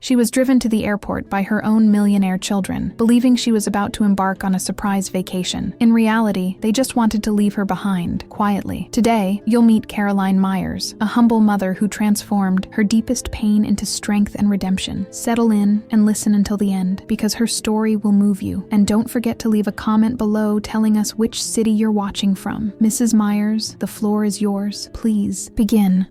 She was driven to the airport by her own millionaire children, believing she was about to embark on a surprise vacation. In reality, they just wanted to leave her behind, quietly. Today, you'll meet Caroline Myers, a humble mother who transformed her deepest pain into strength and redemption. Settle in and listen until the end, because her story will move you. And don't forget to leave a comment below telling us which city you're watching from. Mrs. Myers, the floor is yours. Please begin.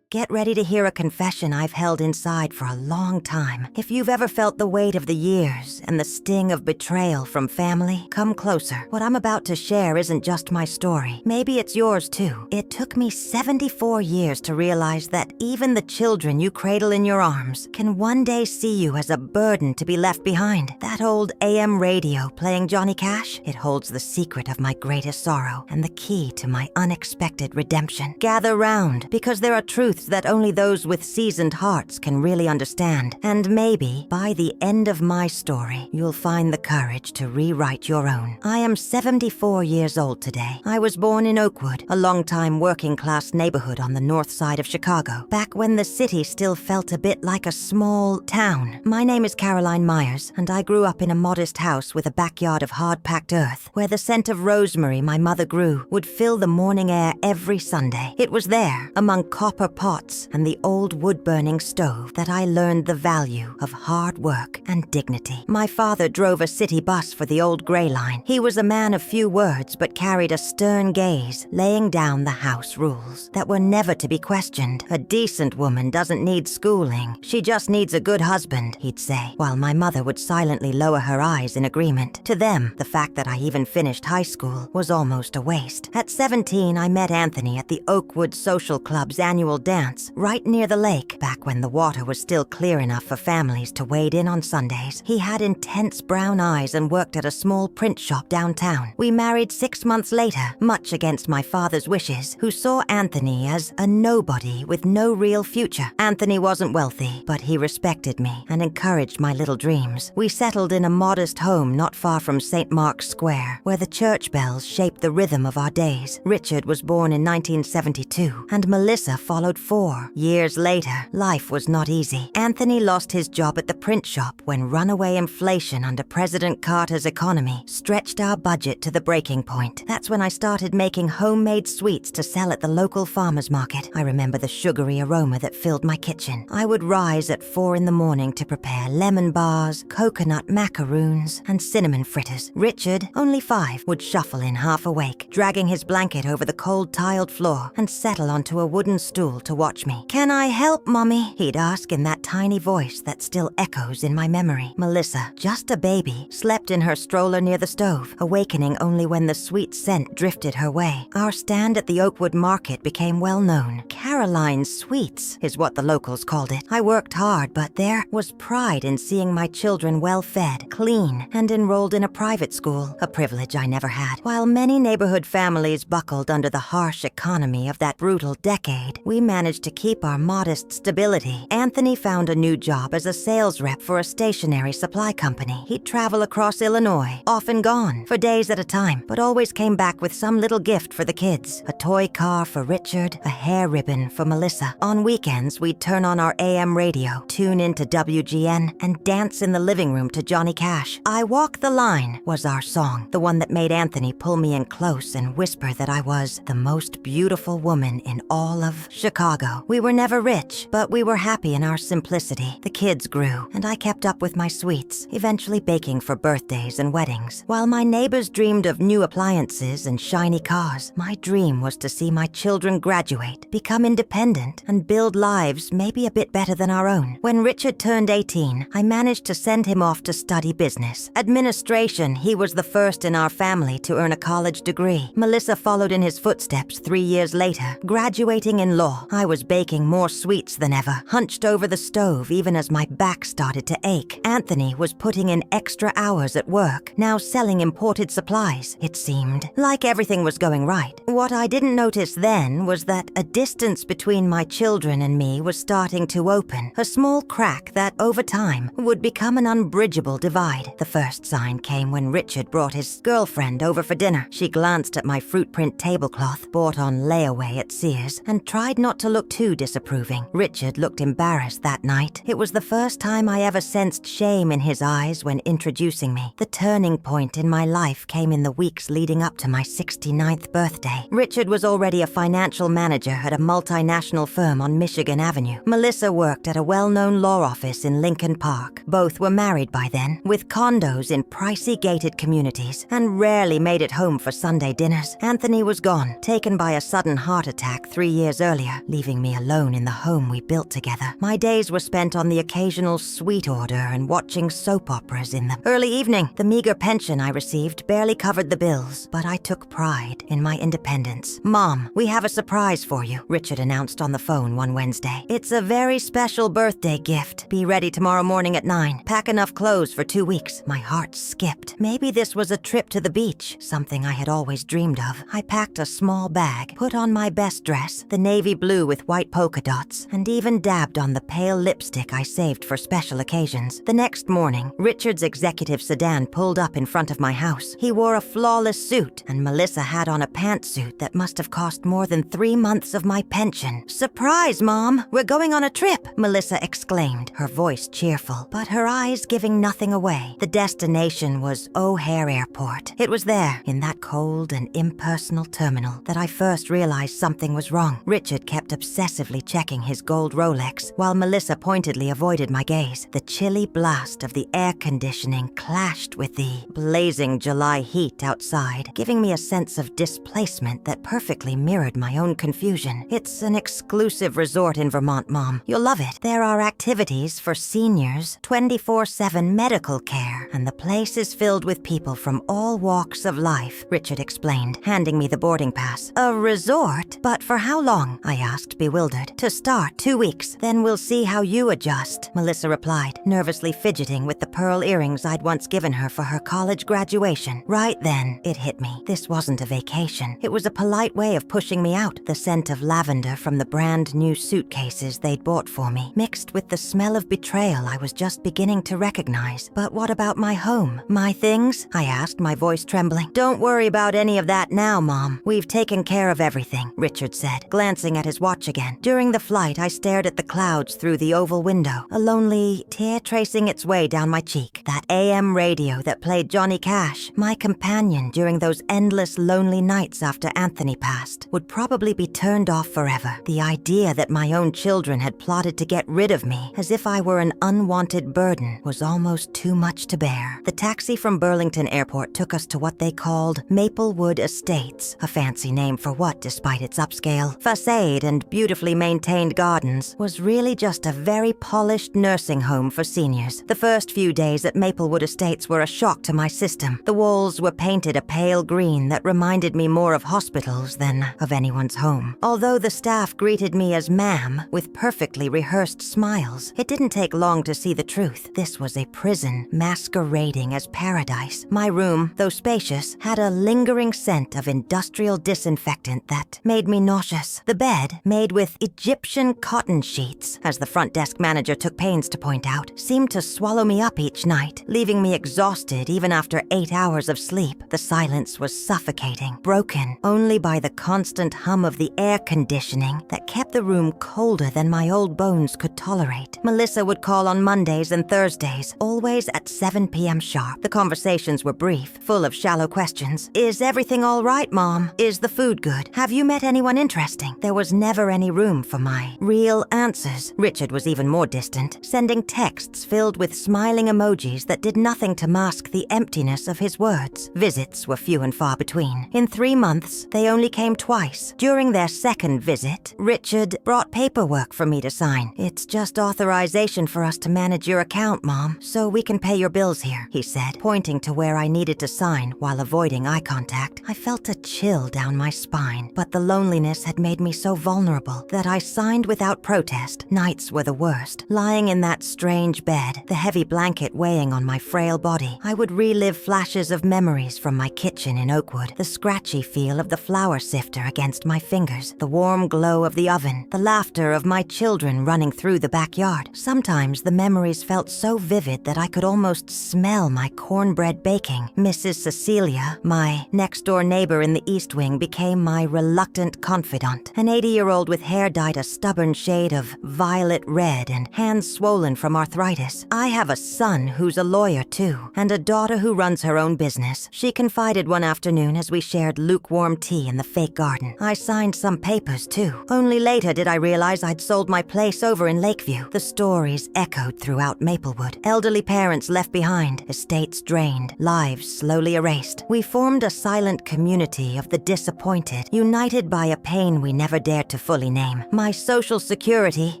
Get ready to hear a confession I've held inside for a long time. If you've ever felt the weight of the years and the sting of betrayal from family, come closer. What I'm about to share isn't just my story. Maybe it's yours too. It took me 74 years to realize that even the children you cradle in your arms can one day see you as a burden to be left behind. That old AM radio playing Johnny Cash, it holds the secret of my greatest sorrow and the key to my unexpected redemption. Gather round, because there are truths that only those with seasoned hearts can really understand. And maybe, by the end of my story, you'll find the courage to rewrite your own. I am 74 years old today. I was born in Oakwood, a long-time working-class neighborhood on the north side of Chicago, back when the city still felt a bit like a small town. My name is Caroline Myers, and I grew up in a modest house with a backyard of hard-packed earth, where the scent of rosemary my mother grew would fill the morning air every Sunday. It was there, among copper pots and the old wood-burning stove, that I learned the value of hard work and dignity. My father drove a city bus for the old Gray Line. He was a man of few words but carried a stern gaze, laying down the house rules that were never to be questioned. A decent woman doesn't need schooling. She just needs a good husband, he'd say, while my mother would silently lower her eyes in agreement. To them, the fact that I even finished high school was almost a waste. At 17, I met Anthony at the Oakwood Social Club's annual dance right near the lake, back when the water was still clear enough for families to wade in on Sundays. He had intense brown eyes and worked at a small print shop downtown. We married 6 months later, much against my father's wishes, who saw Anthony as a nobody with no real future. Anthony wasn't wealthy, but he respected me and encouraged my little dreams. We settled in a modest home not far from St. Mark's Square, where the church bells shaped the rhythm of our days. Richard was born in 1972, and Melissa followed 4 years later. Life was not easy. Anthony lost his job at the print shop when runaway inflation under President Carter's economy stretched our budget to the breaking point. That's when I started making homemade sweets to sell at the local farmer's market. I remember the sugary aroma that filled my kitchen. I would rise at 4 in the morning to prepare lemon bars, coconut macaroons, and cinnamon fritters. Richard, only 5, would shuffle in half awake, dragging his blanket over the cold tiled floor and settle onto a wooden stool to watch me. "Can I help, Mommy?" he'd ask in that tiny voice that still echoes in my memory. Melissa, just a baby, slept in her stroller near the stove, awakening only when the sweet scent drifted her way. Our stand at the Oakwood Market became well known. Caroline's Sweets is what the locals called it. I worked hard, but there was pride in seeing my children well fed, clean, and enrolled in a private school, a privilege I never had. While many neighborhood families buckled under the harsh economy of that brutal decade, we managed to keep our modest stability. Anthony found a new job as a sales rep for a stationery supply company. He'd travel across Illinois, often gone, for days at a time, but always came back with some little gift for the kids. A toy car for Richard, a hair ribbon for Melissa. On weekends, we'd turn on our AM radio, tune into WGN, and dance in the living room to Johnny Cash. "I Walk the Line" was our song, the one that made Anthony pull me in close and whisper that I was the most beautiful woman in all of Chicago. We were never rich, but we were happy in our simplicity. The kids grew, and I kept up with my sweets, eventually baking for birthdays and weddings. While my neighbors dreamed of new appliances and shiny cars, my dream was to see my children graduate, become independent, and build lives maybe a bit better than our own. When Richard turned 18, I managed to send him off to study business. Administration, he was the first in our family to earn a college degree. Melissa followed in his footsteps 3 years later, graduating in law. I was baking more sweets than ever, hunched over the stove even as my back started to ache. Anthony was putting in extra hours at work, now selling imported supplies, it seemed. Like everything was going right. What I didn't notice then was that a distance between my children and me was starting to open, a small crack that, over time, would become an unbridgeable divide. The first sign came when Richard brought his girlfriend over for dinner. She glanced at my fruit print tablecloth, bought on layaway at Sears, and tried not to look too disapproving. Richard looked embarrassed that night. It was the first time I ever sensed shame in his eyes when introducing me. The turning point in my life came in the weeks leading up to my 69th birthday. Richard was already a financial manager at a multinational firm on Michigan Avenue. Melissa worked at a well-known law office in Lincoln Park. Both were married by then, with condos in pricey gated communities, and rarely made it home for Sunday dinners. Anthony was gone, taken by a sudden heart attack 3 years earlier, leaving me alone in the home we built together. My days were spent on the occasional sweet order and watching soap operas in the early evening. The meager pension I received barely covered the bills, but I took pride in my independence. "Mom, we have a surprise for you," Richard announced on the phone one Wednesday. "It's a very special birthday gift. Be ready tomorrow morning at 9. Pack enough clothes for 2 weeks." My heart skipped. Maybe this was a trip to the beach, something I had always dreamed of. I packed a small bag, put on my best dress, the navy blue with white polka dots, and even dabbed on the pale lipstick I saved for special occasions. The next morning, Richard's executive sedan pulled up in front of my house. He wore a flawless suit, and Melissa had on a pantsuit that must have cost more than 3 months of my pension. "Surprise, Mom! We're going on a trip!" Melissa exclaimed, her voice cheerful, but her eyes giving nothing away. The destination was O'Hare Airport. It was there, in that cold and impersonal terminal, that I first realized something was wrong. Richard kept obsessively checking his gold Rolex, while Melissa pointedly avoided my gaze. The chilly blast of the air conditioning clashed with the blazing July heat outside, giving me a sense of displacement that perfectly mirrored my own confusion. "It's an exclusive resort in Vermont, Mom. You'll love it. There are activities for seniors, 24/7 medical care, and the place is filled with people from all walks of life," Richard explained, handing me the boarding pass. "A resort? But for how long?" I asked, bewildered. "To start, 2 weeks. Then we'll see how you adjust," Melissa replied, nervously fidgeting with the pearl earrings I'd once given her for her college graduation. Right then, it hit me. This wasn't a vacation. It was a polite way of pushing me out. The scent of lavender from the brand new suitcases they'd bought for me, mixed with the smell of betrayal I was just beginning to recognize. "But what about my home? My things?" I asked, my voice trembling. "Don't worry about any of that now, Mom. We've taken care of everything," Richard said, glancing at his watch again. During the flight, I stared at the clouds through the oval window, a lonely tear tracing its way down my cheek. That AM radio that played Johnny Cash, my companion during those endless lonely nights after Anthony passed, would probably be turned off forever. The idea that my own children had plotted to get rid of me, as if I were an unwanted burden, was almost too much to bear. The taxi from Burlington Airport took us to what they called Maplewood Estates, a fancy name for what, despite its upscale facade and beautifully maintained gardens, was really just a very polished nursing home for seniors. The first few days at Maplewood Estates were a shock to my system. The walls were painted a pale green that reminded me more of hospitals than of anyone's home. Although the staff greeted me as ma'am with perfectly rehearsed smiles, it didn't take long to see the truth. This was a prison masquerading as paradise. My room, though spacious, had a lingering scent of industrial disinfectant that made me nauseous. The bed, made with Egyptian cotton sheets, as the front desk manager took pains to point out, seemed to swallow me up each night, leaving me exhausted even after 8 hours of sleep. The silence was suffocating, broken only by the constant hum of the air conditioning that kept the room colder than my old bones could tolerate. Melissa would call on Mondays and Thursdays, always at 7 p.m. sharp. The conversations were brief, full of shallow questions. "Is everything all right, Mom? Is the food good? Have you met anyone interesting?" There was never any room for my real answers. Richard was even more distant, sending texts filled with smiling emojis that did nothing to mask the emptiness of his words. Visits were few and far between. In 3 months, they only came twice. During their second visit, Richard brought paperwork for me to sign. "It's just authorization for us to manage your account, Mom, so we can pay your bills here," he said, pointing to where I needed to sign while avoiding eye contact. I felt a chill down my spine, but the loneliness had made me so vulnerable that I signed without protest. Nights were the worst. Lying in that strange bed, the heavy blanket weighing on my frail body, I would relive flashes of memories from my kitchen in Oakwood, the scratchy feel of the flour sifter against my fingers, the warm glow of the oven, the laughter of my children running through the backyard. Sometimes the memories felt so vivid that I could almost smell my cornbread baking. Mrs. Cecilia, my next-door neighbor in the East Wing, became my reluctant confidant. An 80-year-old 6-year-old with hair dyed a stubborn shade of violet red and hands swollen from arthritis. I have a son who's a lawyer too, and a daughter who runs her own business. She confided one afternoon as we shared lukewarm tea in the fake garden. I signed some papers too. Only later did I realize I'd sold my place over in Lakeview. The stories echoed throughout Maplewood. Elderly parents left behind, estates drained, lives slowly erased. We formed a silent community of the disappointed, united by a pain we never dared to fully name. My Social Security,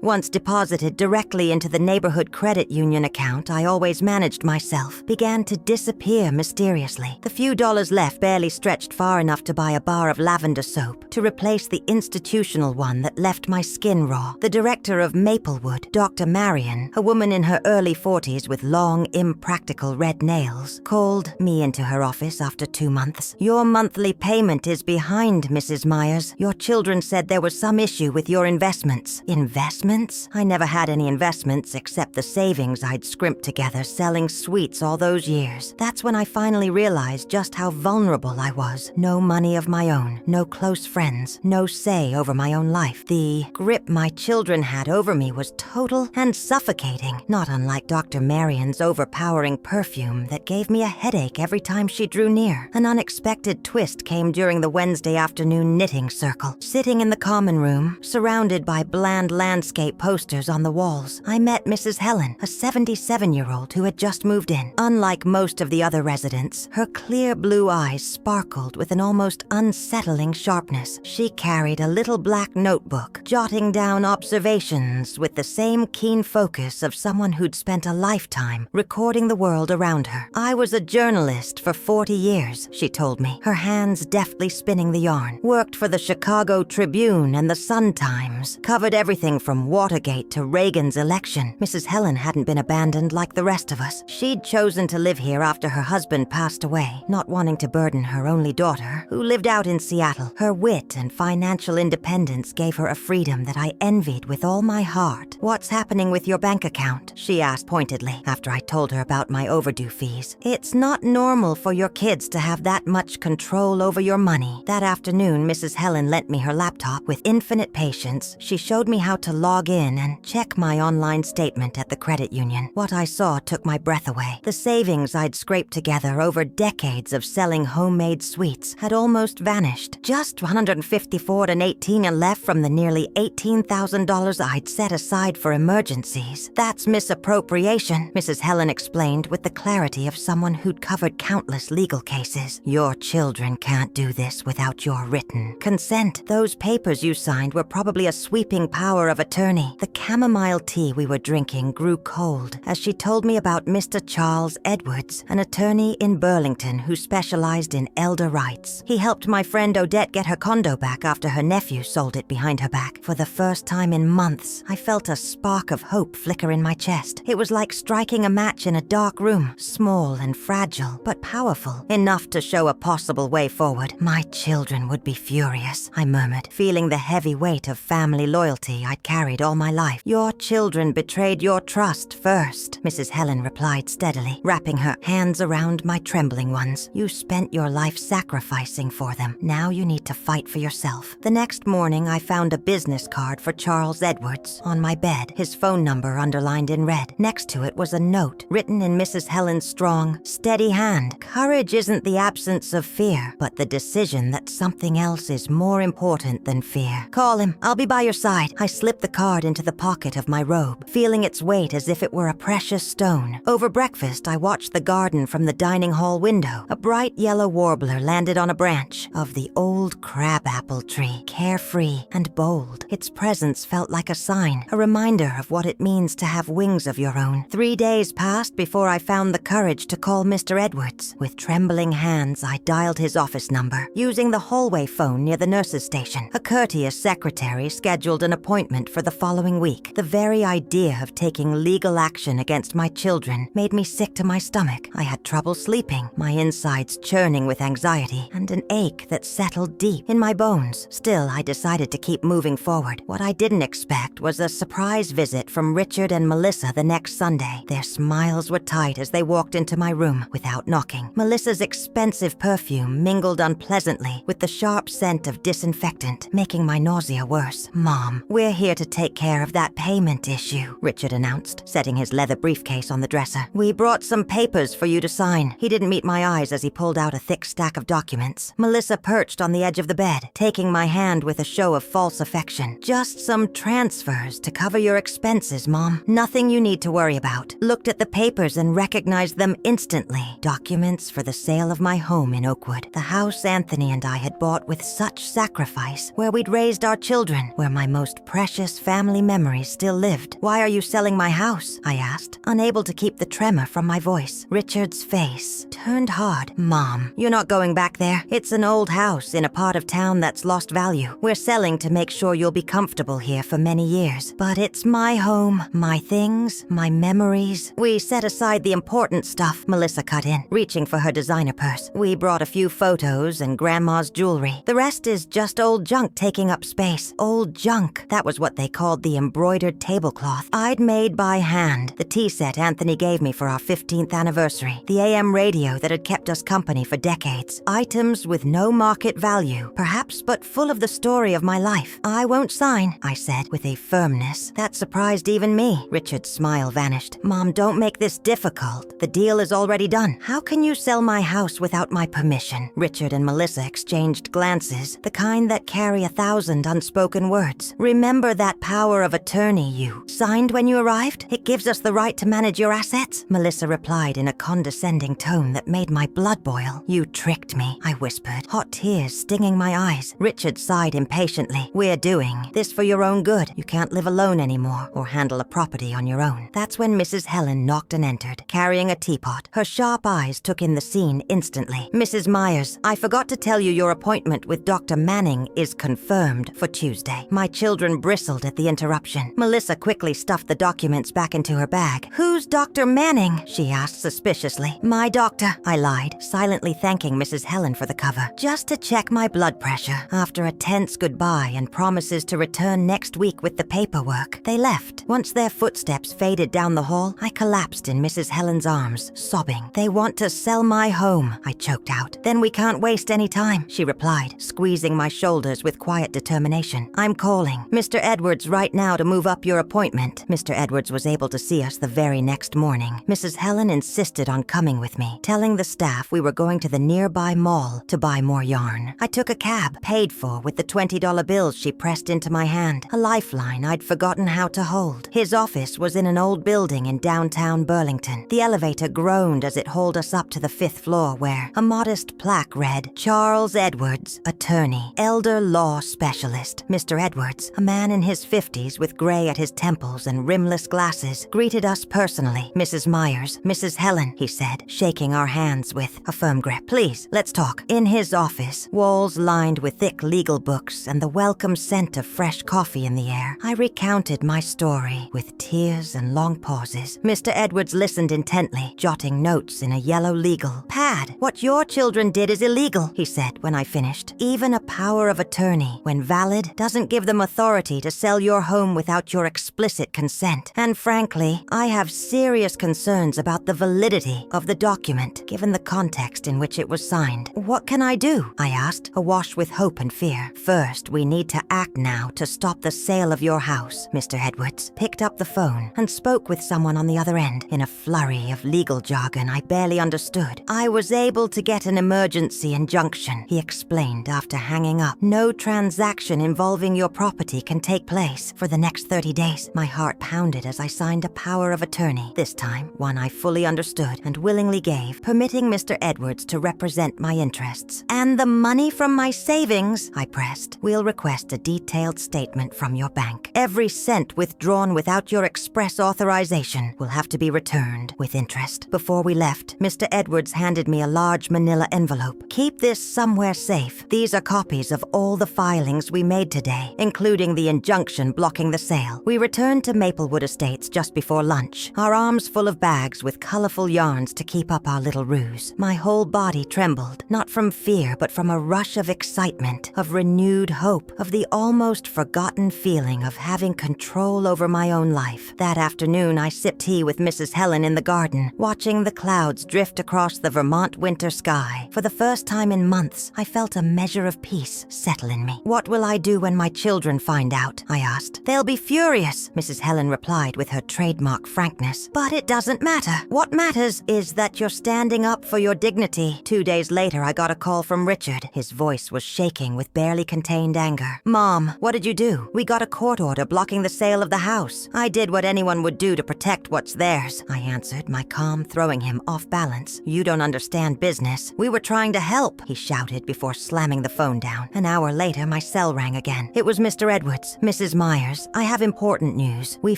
once deposited directly into the neighborhood credit union account I always managed myself, began to disappear mysteriously. The few dollars left barely stretched far enough to buy a bar of lavender soap to replace the institutional one that left my skin raw. The director of Maplewood, Dr. Marion, a woman in her early 40s with long, impractical red nails, called me into her office after 2 months. "Your monthly payment is behind, Mrs. Myers. Your children said there was some issue with your investments." Investments? I never had any investments except the savings I'd scrimped together selling sweets all those years. That's when I finally realized just how vulnerable I was. No money of my own, no close friends, no say over my own life. The grip my children had over me was total and suffocating, not unlike Dr. Marion's overpowering perfume that gave me a headache every time she drew near. An unexpected twist came during the Wednesday afternoon knitting circle. Sitting in the common room, surrounded by bland landscape posters on the walls, I met Mrs. Helen, a 77-year-old who had just moved in. Unlike most of the other residents, her clear blue eyes sparkled with an almost unsettling sharpness. She carried a little black notebook, jotting down observations with the same keen focus of someone who'd spent a lifetime recording the world around her. "I was a journalist for 40 years, she told me, her hands deftly spinning the yarn. Worked for the Chicago Tribune and the Sun-Times. Covered everything from Watergate to Reagan's election. Mrs. Helen hadn't been abandoned like the rest of us. She'd chosen to live here after her husband passed away, not wanting to burden her only daughter, who lived out in Seattle. Her wit and financial independence gave her a freedom that I envied with all my heart. "What's happening with your bank account?" she asked pointedly, after I told her about my overdue fees. "It's not normal for your kids to have that much control over your money." That afternoon, Mrs. Helen lent me her laptop. With infinite patience, she showed me how to log in and check my online statement at the credit union. What I saw took my breath away. The savings I'd scraped together over decades of selling homemade sweets had almost vanished. Just $154.18 left from the nearly $18,000 I'd set aside for emergencies. "That's misappropriation," Mrs. Helen explained with the clarity of someone who'd covered countless legal cases. "Your children can't do this without your written consent. Those papers you signed were probably a sweeping power of attorney." The chamomile tea we were drinking grew cold as she told me about Mr. Charles Edwards, an attorney in Burlington who specialized in elder rights. He helped my friend Odette get her condo back after her nephew sold it behind her back. For the first time in months, I felt a spark of hope flicker in my chest. It was like striking a match in a dark room, small and fragile, but powerful, enough to show a possible way forward. "My children would be furious," I murmured, feeling the heavy weight of family loyalty I'd carried all my life. "Your children betrayed your trust first," Mrs. Helen replied steadily, wrapping her hands around my trembling ones. "You spent your life sacrificing for them. Now you need to fight for yourself." The next morning, I found a business card for Charles Edwards on my bed, his phone number underlined in red. Next to it was a note written in Mrs. Helen's strong, steady hand. "Courage isn't the absence of fear, but the decision that something else is more important than fear. Call him. I'll be by your side." I slipped the card into the pocket of my robe, feeling its weight as if it were a precious stone. Over breakfast, I watched the garden from the dining hall window. A bright yellow warbler landed on a branch of the old crabapple tree, carefree and bold. Its presence felt like a sign, a reminder of what it means to have wings of your own. 3 days passed before I found the courage to call Mr. Edwards. With trembling hands, I dialed his office number, using the hallway phone near the nurse's station. A courteous secretary scheduled an appointment for the following week. The very idea of taking legal action against my children made me sick to my stomach. I had trouble sleeping, my insides churning with anxiety, and an ache that settled deep in my bones. Still, I decided to keep moving forward. What I didn't expect was a surprise visit from Richard and Melissa the next Sunday. Their smiles were tight as they walked into my room without knocking. Melissa's expensive perfume mingled unpleasantly with the sharp scent of disinfectant, making my nausea worse. "Mom, we're here to take care of that payment issue," Richard announced, setting his leather briefcase on the dresser. "We brought some papers for you to sign." He didn't meet my eyes as he pulled out a thick stack of documents. Melissa perched on the edge of the bed, taking my hand with a show of false affection. "Just some transfers to cover your expenses, Mom. Nothing you need to worry about." Looked at the papers and recognized them instantly. Documents for the sale of my home in Oakwood. The house Anthony and I had bought with such sacrifice, where we'd raised our children, where my most precious family memories still lived. "Why are you selling my house?" I asked, unable to keep the tremor from my voice. Richard's face turned hard. "Mom, you're not going back there. It's an old house in a part of town that's lost value. We're selling to make sure you'll be comfortable here for many years. But it's my home, my things, my memories." "We set aside the important stuff," Melissa cut in, reaching for her designer purse. "We brought a few photos and Grandma's jewelry. The rest is just old junk taking up space." Old junk. That was what they called the embroidered tablecloth I'd made by hand, the tea set Anthony gave me for our 15th anniversary, the AM radio that had kept us company for decades. Items with no market value, perhaps, but full of the story of my life. "I won't sign," I said with a firmness that surprised even me. Richard's smile vanished. "Mom, don't make this difficult. The deal is already done. How can you sell my house without my permission?" Richard and Melissa exchanged glances, the kind that carry 1,000 unspoken words. "Remember that power of attorney you signed when you arrived? It gives us the right to manage your assets?" Melissa replied in a condescending tone that made my blood boil. "You tricked me," I whispered, hot tears stinging my eyes. Richard sighed impatiently. "We're doing this for your own good. You can't live alone anymore or handle a property on your own." That's when Mrs. Helen knocked and entered, carrying a teapot. Her sharp eyes took in the scene instantly. "Mrs. Myers, I forgot to tell you your appointment with Dr. Manning is confirmed for Tuesday." My children bristled at the interruption. Melissa quickly stuffed the documents back into her bag. "Who's Dr. Manning?" she asked suspiciously. "My doctor," I lied, silently thanking Mrs. Helen for the cover. "Just to check my blood pressure." After a tense goodbye and promises to return next week with the paperwork, they left. Once their footsteps faded down the hall, I collapsed in Mrs. Helen's arms, sobbing. "They want to sell my home," I choked out. "Then we can't waste any time," she replied, squeezing my shoulders with quiet determination. "I'm calling Mr. Edwards right now to move up your appointment." Mr. Edwards was able to see us the very next morning. Mrs. Helen insisted on coming with me, telling the staff we were going to the nearby mall to buy more yarn. I took a cab, paid for with the $20 bills she pressed into my hand, a lifeline I'd forgotten how to hold. His office was in an old building in downtown Burlington. The elevator groaned as it hauled us up to the 5th floor where a modest plaque read, "Charles Edwards, attorney, elder law specialist." Mr. Edwards, a man in his 50s with gray at his temples and rimless glasses, greeted us personally. "Mrs. Myers, Mrs. Helen," he said, shaking our hands with a firm grip. "Please, let's talk." In his office, walls lined with thick legal books and the welcome scent of fresh coffee in the air, I recounted my story with tears and long pauses. Mr. Edwards listened intently, jotting notes in a yellow legal pad. "What your children did is illegal," he said when I finished. "Even a power of attorney, when valid, doesn't give them authority to sell your home without your explicit consent. And frankly, I have serious concerns about the validity of the document, given the context in which it was signed." "What can I do?" I asked, awash with hope and fear. "First, we need to act now to stop the sale of your house." Mr. Edwards picked up the phone and spoke with someone on the other end in a flurry of legal jargon I barely understood. "I was able to get an emergency injunction," he explained after hanging up. "No transaction involving your property can take place for the next 30 days. My heart pounded as I signed a power of attorney, this time one I fully understood and willingly gave, permitting Mr. Edwards to represent my interests. "And the money from my savings," I pressed, "we'll request a detailed statement from your bank. Every cent withdrawn without your express authorization will have to be returned with interest." Before we left, Mr. Edwards handed me a large manila envelope. "Keep this somewhere safe. These are copies of all the filings we made today, including the injunction blocking the sale." We returned to Maplewood Estates just before lunch, our arms full of bags with colorful yarns to keep up our little ruse. My whole body trembled, not from fear but from a rush of excitement, of renewed hope, of the almost forgotten feeling of having control over my own life. That afternoon, I sipped tea with Mrs. Helen in the garden, watching the clouds drift across the Vermont winter sky. For the first time in months, I felt a measure of peace settle in me. What was will I do when my children find out?" I asked. "They'll be furious," Mrs. Helen replied with her trademark frankness. "But it doesn't matter. What matters is that you're standing up for your dignity." 2 days later, I got a call from Richard. His voice was shaking with barely contained anger. "Mom, what did you do?" "We got a court order blocking the sale of the house. I did what anyone would do to protect what's theirs," I answered, my calm throwing him off balance. "You don't understand business. We were trying to help," he shouted before slamming the phone down. An hour later, my cell rang again. It was Mr. Edwards. "Mrs. Myers, I have important news. We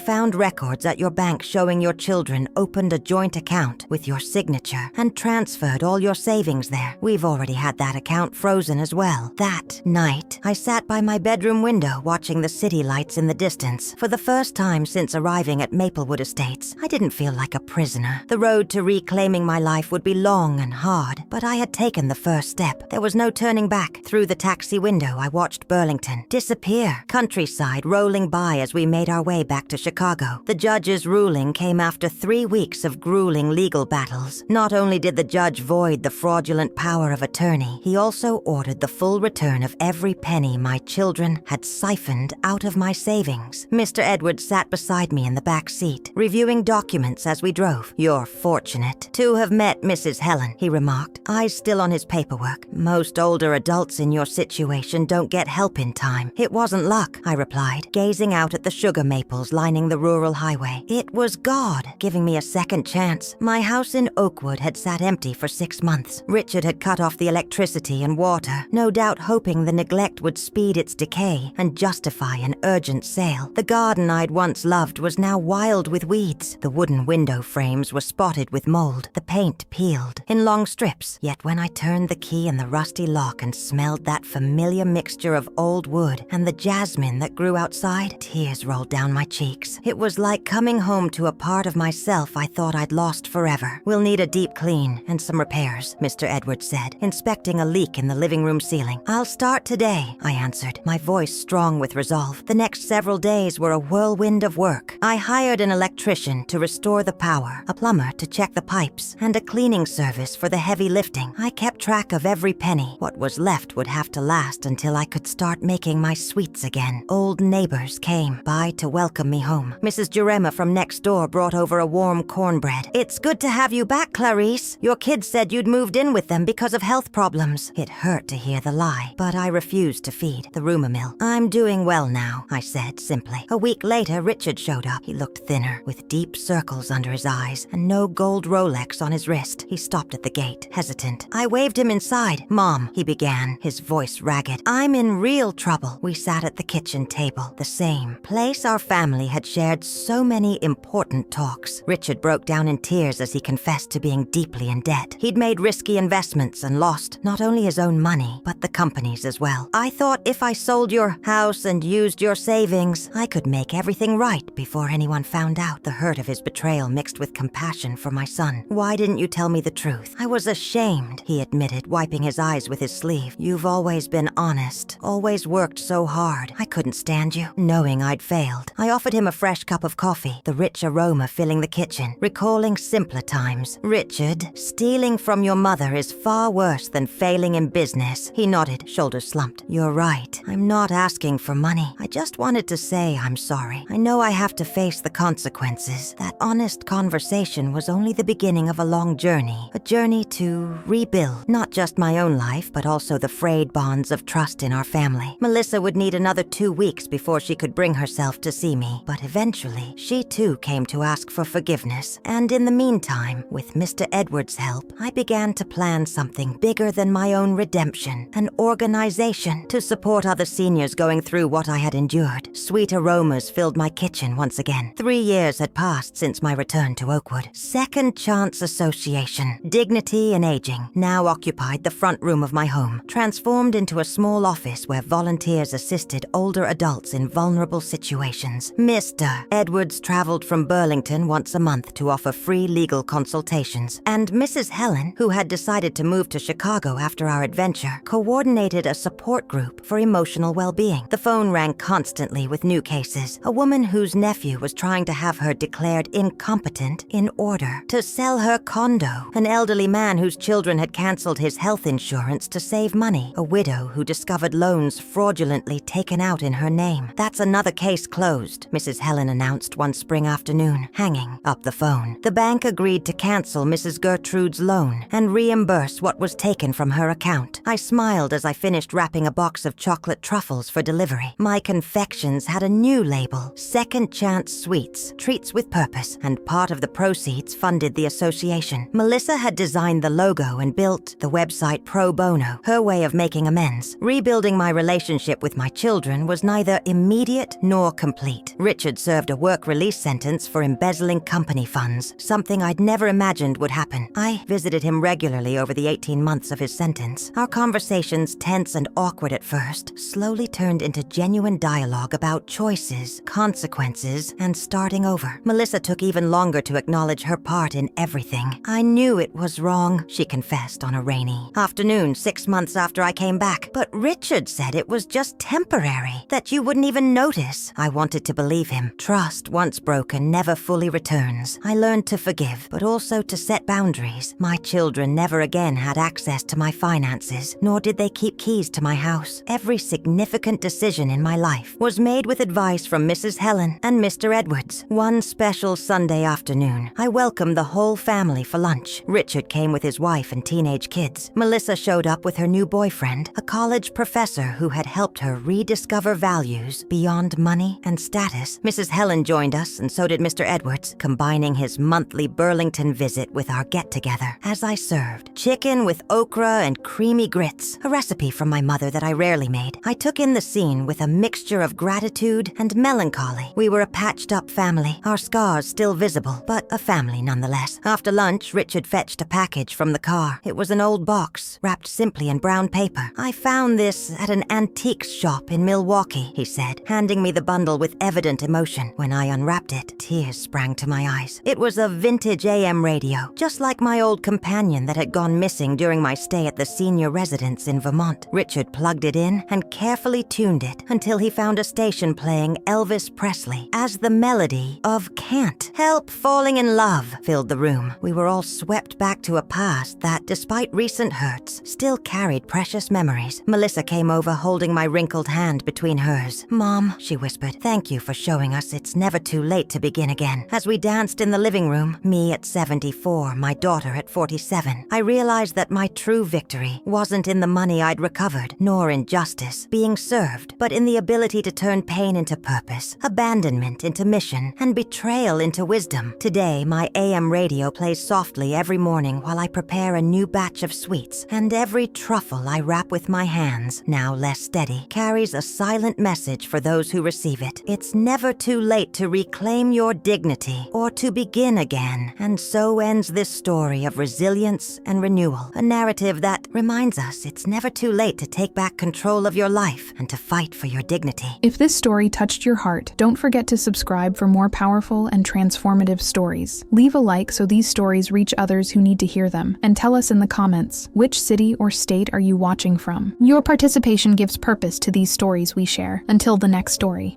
found records at your bank showing your children opened a joint account with your signature and transferred all your savings there. We've already had that account frozen as well." That night, I sat by my bedroom window watching the city lights in the distance. For the first time since arriving at Maplewood Estates, I didn't feel like a prisoner. The road to reclaiming my life would be long and hard, but I had taken the first step. There was no turning back. Through the taxi window, I watched Burlington disappear, countryside rolling by as we made our way back to Chicago. The judge's ruling came after 3 weeks of grueling legal battles. Not only did the judge void the fraudulent power of attorney, he also ordered the full return of every penny my children had siphoned out of my savings. Mr. Edwards sat beside me in the back seat, reviewing documents as we drove. "You're fortunate to have met Mrs. Helen," he remarked, eyes still on his paperwork. "Most older adults in your situation don't get help in time." "It wasn't luck," I replied, gazing out at the sugar maples lining the rural highway. "It was God giving me a second chance." My house in Oakwood had sat empty for 6 months. Richard had cut off the electricity and water, no doubt hoping the neglect would speed its decay and justify an urgent sale. The garden I'd once loved was now wild with weeds. The wooden window frames were spotted with mold, the paint peeled in long strips. Yet when I turned the key in the rusty lock and smelled that familiar mixture of old wood and the jasmine that grew outside, tears rolled down my cheeks. It was like coming home to a part of myself I thought I'd lost forever. "We'll need a deep clean and some repairs," Mr. Edwards said, inspecting a leak in the living room ceiling. "I'll start today," I answered, my voice strong with resolve. The next several days were a whirlwind of work. I hired an electrician to restore the power, a plumber to check the pipes, and a cleaning service for the heavy lifting. I kept track of every penny. What was left would have to last until I could start making my sweets again. Old neighbors came by to welcome me home. Mrs. Jurema from next door brought over a warm cornbread. "It's good to have you back, Clarice. Your kids said you'd moved in with them because of health problems." It hurt to hear the lie, but I refused to feed the rumor mill. "I'm doing well now," I said simply. A week later, Richard showed up. He looked thinner, with deep circles under his eyes and no gold Rolex on his wrist. He stopped at the gate, hesitant. I waved him inside. "Mom," he began, his voice ragged, "I'm in real trouble." We sat at the kitchen table, the same place our family had shared so many important talks. Richard broke down in tears as he confessed to being deeply in debt. He'd made risky investments and lost not only his own money, but the company's as well. "I thought if I sold your house and used your savings, I could make everything right before anyone found out." The hurt of his betrayal mixed with compassion for my son. "Why didn't you tell me the truth?" "I was ashamed," he admitted, wiping his eyes with his sleeve. "You've always been honest, always worked so hard. I couldn't stand you, knowing I'd failed." I offered him a fresh cup of coffee, the rich aroma filling the kitchen, recalling simpler times. "Richard, stealing from your mother is far worse than failing in business." He nodded, shoulders slumped. "You're right. I'm not asking for money. I just wanted to say I'm sorry. I know I have to face the consequences." That honest conversation was only the beginning of a long journey, a journey to rebuild, not just my own life, but also the frayed bonds of trust in our family. Melissa would need another 2 weeks before she could bring herself to see me, but eventually, she too came to ask for forgiveness. And in the meantime, with Mr. Edwards' help, I began to plan something bigger than my own redemption, an organization to support other seniors going through what I had endured. Sweet aromas filled my kitchen once again. 3 years had passed since my return to Oakwood. Second Chance Association, Dignity in Aging, now occupied the front room of my home, transformed into a small office where volunteers assisted older adults in vulnerable situations. Mr. Edwards traveled from Burlington once a month to offer free legal consultations, and Mrs. Helen, who had decided to move to Chicago after our adventure, coordinated a support group for emotional well-being. The phone rang constantly with new cases. A woman whose nephew was trying to have her declared incompetent in order to sell her condo. An elderly man whose children had canceled his health insurance to save money. A widow who discovered loans loans fraudulently taken out in her name. That's another case closed, Mrs. Helen announced one spring afternoon, hanging up the phone. The bank agreed to cancel Mrs. Gertrude's loan and reimburse what was taken from her account. I smiled as I finished wrapping a box of chocolate truffles for delivery. My confections had a new label, Second Chance Sweets, Treats with Purpose, and part of the proceeds funded the association. Melissa had designed the logo and built the website pro bono, her way of making amends. Rebuilding my relationship with my children was neither immediate nor complete. Richard served a work release sentence for embezzling company funds, something I'd never imagined would happen. I visited him regularly over the 18 months of his sentence. Our conversations, tense and awkward at first, slowly turned into genuine dialogue about choices, consequences, and starting over. Melissa took even longer to acknowledge her part in everything. I knew it was wrong, she confessed on a rainy afternoon 6 months after I came back. But Richard said it was just temporary, that you wouldn't even notice. I wanted to believe him. Trust, once broken, never fully returns. I learned to forgive, but also to set boundaries. My children never again had access to my finances, nor did they keep keys to my house. Every significant decision in my life was made with advice from Mrs. Helen and Mr. Edwards. One special Sunday afternoon, I welcomed the whole family for lunch. Richard came with his wife and teenage kids. Melissa showed up with her new boyfriend, a college professor who had helped her rediscover values beyond money and status. Mrs. Helen joined us, and so did Mr. Edwards, combining his monthly Burlington visit with our get-together. As I served chicken with okra and creamy grits, a recipe from my mother that I rarely made, I took in the scene with a mixture of gratitude and melancholy. We were a patched-up family, our scars still visible, but a family nonetheless. After lunch, Richard fetched a package from the car. It was an old box, wrapped simply in brown paper. "I found this at an antiques shop in Milwaukee," he said, handing me the bundle with evident emotion. When I unwrapped it, tears sprang to my eyes. It was a vintage AM radio, just like my old companion that had gone missing during my stay at the senior residence in Vermont. Richard plugged it in and carefully tuned it until he found a station playing Elvis Presley as the melody of Can't Help Falling in Love filled the room. We were all swept back to a past that, despite recent hurts, still carried precious memories. Melissa came over holding my wrinkled hand between hers. "Mom," she whispered, "thank you for showing us it's never too late to begin again." As we danced in the living room, me at 74, my daughter at 47, I realized that my true victory wasn't in the money I'd recovered, nor in justice being served, but in the ability to turn pain into purpose, abandonment into mission, and betrayal into wisdom. Today, my AM radio plays softly every morning while I prepare a new batch of sweets, and every truffle I wrap with my hands, now less steady, carries a silent message for those who receive it. It's never too late to reclaim your dignity or to begin again. And so ends this story of resilience and renewal, a narrative that reminds us it's never too late to take back control of your life and to fight for your dignity. If this story touched your heart, don't forget to subscribe for more powerful and transformative stories. Leave a like so these stories reach others who need to hear them, and tell us in the comments, which city or state are you watching from? Your participation gives purpose to these stories we share. Until the next story.